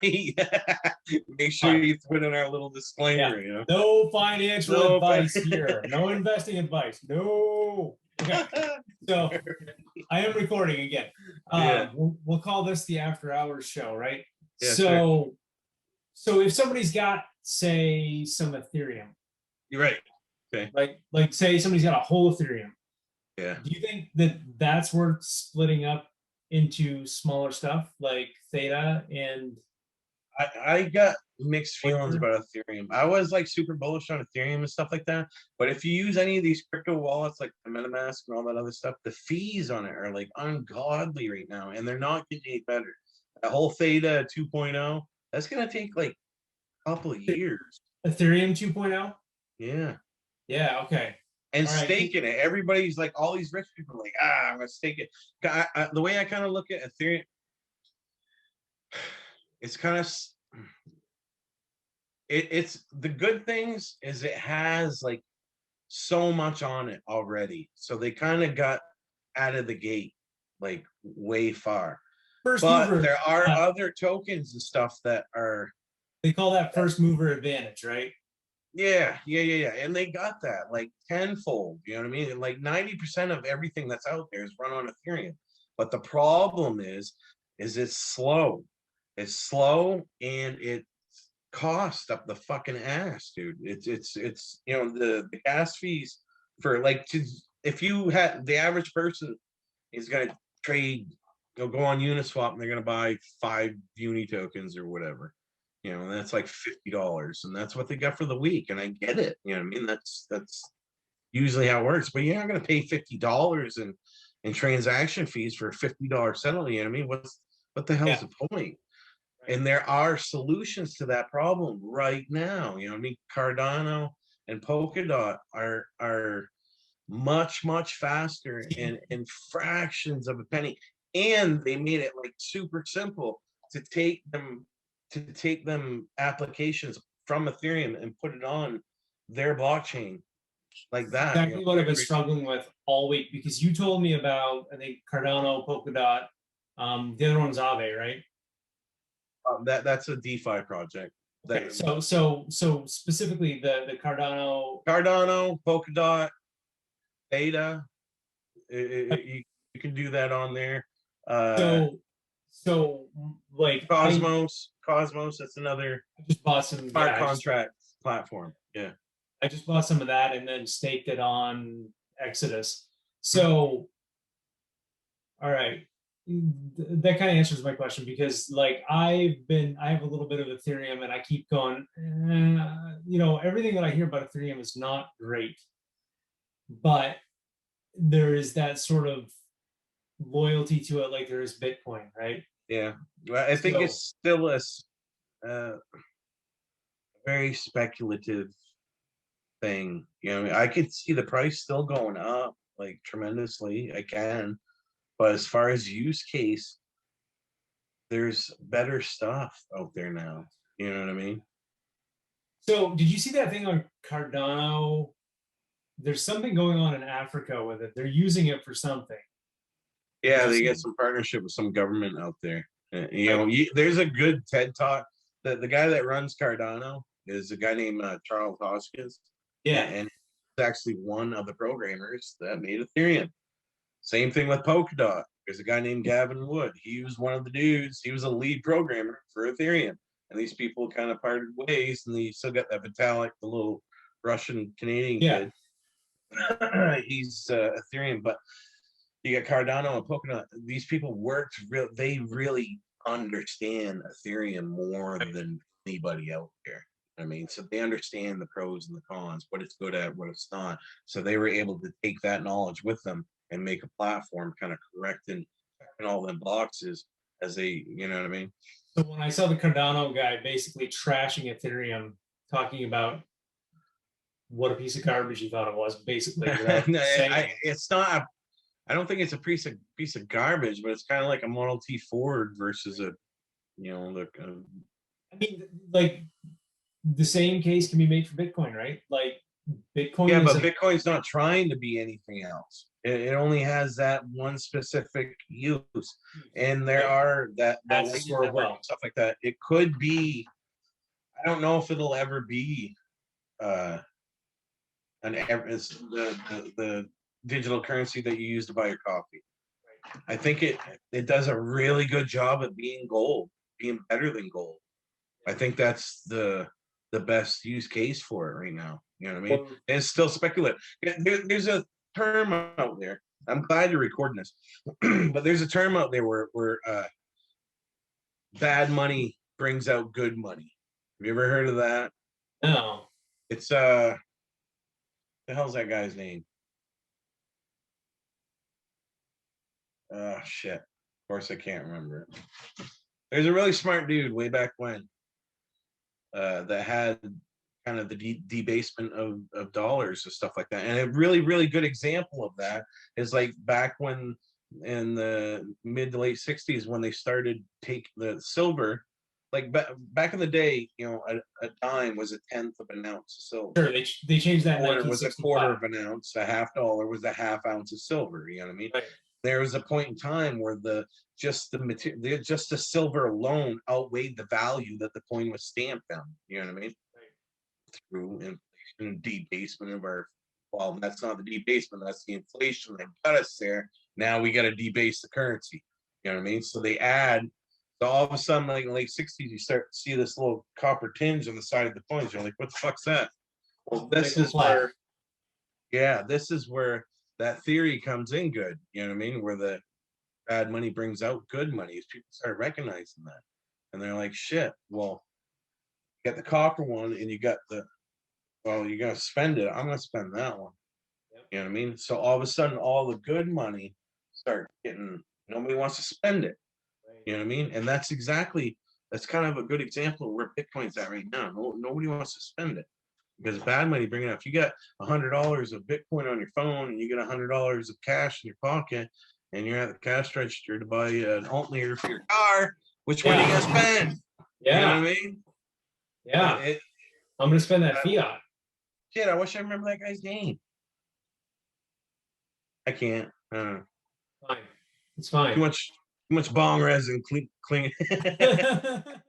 Make sure you put in our little Yeah. disclaimer, you know. No financial No, advice here. No investing advice. No. Okay. So I am recording again. yeah, We'll call this the after hours show, right? yeah, sure. So if somebody's got, say, some Ethereum, You're right. Okay. like say somebody's got a whole Ethereum, Yeah. do you think that that's worth splitting up into smaller stuff like Theta and I got mixed feelings Voyager? about Ethereum. I was like super bullish on Ethereum and stuff like that. But if you use any of these crypto wallets like the MetaMask and all that other stuff, the fees on it are like ungodly right now, and they're not getting any better. That whole Theta 2.0, that's gonna take like a couple of years. Ethereum 2.0? Yeah. Yeah, okay. And All right. staking it. Everybody's like, all these rich people are like, I'm gonna stake it. The way I kind of look at Ethereum, it's kind of it's the good things is it has like so much on it already. So they kind of got out of the gate like way far. First But mover, there are other tokens and stuff that are they call that first mover advantage, right? yeah. And they got that like tenfold, you know what I mean? And like 90% of everything that's out there is run on Ethereum. But the problem is it's slow. It's slow and it cost up the fucking ass, dude. It's you know the gas fees for like if you had the average person is gonna trade, go on Uniswap and they're gonna buy 5 Uni tokens or whatever. You know, and that's like $50, and that's what they got for the week. And I get it. You know what I mean? That's usually how it works. But you're not gonna pay $50 in transaction fees for a $50 settlement. You know what I mean? What the hell's Yeah. the point? And there are solutions to that problem right now. You know what I mean? Cardano and Polkadot are much faster in fractions of a penny. And they made it like super simple to take them applications from Ethereum and put it on their blockchain like that. You know, Exactly what I've been struggling with all week because you told me about, I think, Cardano, Polkadot, the other one's Aave, right? that's a DeFi project. Okay, so specifically the Cardano, Polkadot, Beta, you can do that on there. so so like Cosmos, that's another I just bought some, smart contract platform. Yeah. I just bought some of that and then staked it on Exodus. So, all right, that kind of answers my question because like I have a little bit of Ethereum and I keep going, everything that I hear about Ethereum is not great, but there is that sort of loyalty to it like there is Bitcoin, right? Yeah. Well, I think it's still a very speculative thing. You know, I could see the price still going up like tremendously. I can, but as far as use case, there's better stuff out there now. You know what I mean? So, did you see that thing on Cardano? There's something going on in Africa with it. They're using it for something. Yeah, they get some partnership with some government out there. There's a good TED talk. The guy that runs Cardano is a guy named Charles Hoskins. Yeah. And he's actually one of the programmers that made Ethereum. Same thing with Polkadot. There's a guy named Gavin Wood. He was one of the dudes. He was a lead programmer for Ethereum. And these people kind of parted ways, and they still got that Vitalik, the little Russian Canadian kid. He's Ethereum, but you got Cardano and Polkadot. These people they really understand Ethereum more than anybody out there. I mean, so they understand the pros and the cons, what it's good at, what it's not. So they were able to take that knowledge with them and make a platform kind of correcting all them boxes as they, you know what I mean? So when I saw the Cardano guy basically trashing Ethereum, talking about what a piece of garbage he thought it was, basically. It's not. I don't think it's a piece of garbage, but it's kind of like a Model T Ford versus a, I mean, like the same case can be made for Bitcoin, right? Like Bitcoin. Yeah, but Bitcoin's not trying to be anything else. It only has that one specific use, and there are that That's light super store work well. and stuff like that. It could be. I don't know if it'll ever be uh it's the digital currency that you use to buy your coffee. I think it does a really good job at being gold, being better than gold. I think that's the best use case for it right now. You know what I mean? Well, And it's still speculative. There's a term out there. I'm glad you're recording this, but there's a term out there where bad money brings out good money. Have you ever heard of that? no. It's the hell's that guy's name? Shit. Of course I can't remember it. There's a really smart dude way back when that had kind of the debasement of dollars and stuff like that. And a really, really good example of that is like back when in the mid to late 60s when they started take the silver, like back in the day, you know, a dime was a tenth of an ounce of silver. Sure, they changed that in Quarter was a quarter 1965. of an ounce, a half dollar was a half ounce of silver. You know what I mean? Right. There was a point in time where just the material, just the silver alone outweighed the value that the coin was stamped on. You know what I mean? Through inflation and debasement of our, well, that's not the debasement, that's the inflation that got us there. Now we got to debase the currency. You know what I mean? So they add, so all of a sudden, like in the late 60s, you start to see this little copper tinge on the side of the coins. You're like, what the fuck's that? Well, this is where, yeah, this is where that theory comes in good. You know what I mean? Where the bad money brings out good money. As people start recognizing that. And they're like, shit, well, you got the copper one and you got the, well, you're gonna spend it. I'm gonna spend that one. Yep. You know what I mean? So all of a sudden, all the good money start getting. Nobody wants to spend it. Right. You know what I mean? And that's kind of a good example of where Bitcoin's at right now. Nobody wants to spend it because bad money bringing it up. If you got $100 of Bitcoin on your phone and you get $100 of cash in your pocket, and you're at the cash register to buy an alternator for your car, which one are you gonna spend? Yeah. You know what I mean? Yeah. I'm gonna spend that fiat. Shit, I wish I remember that guy's name. I can't. Fine. It's fine. Too much bong resin cling.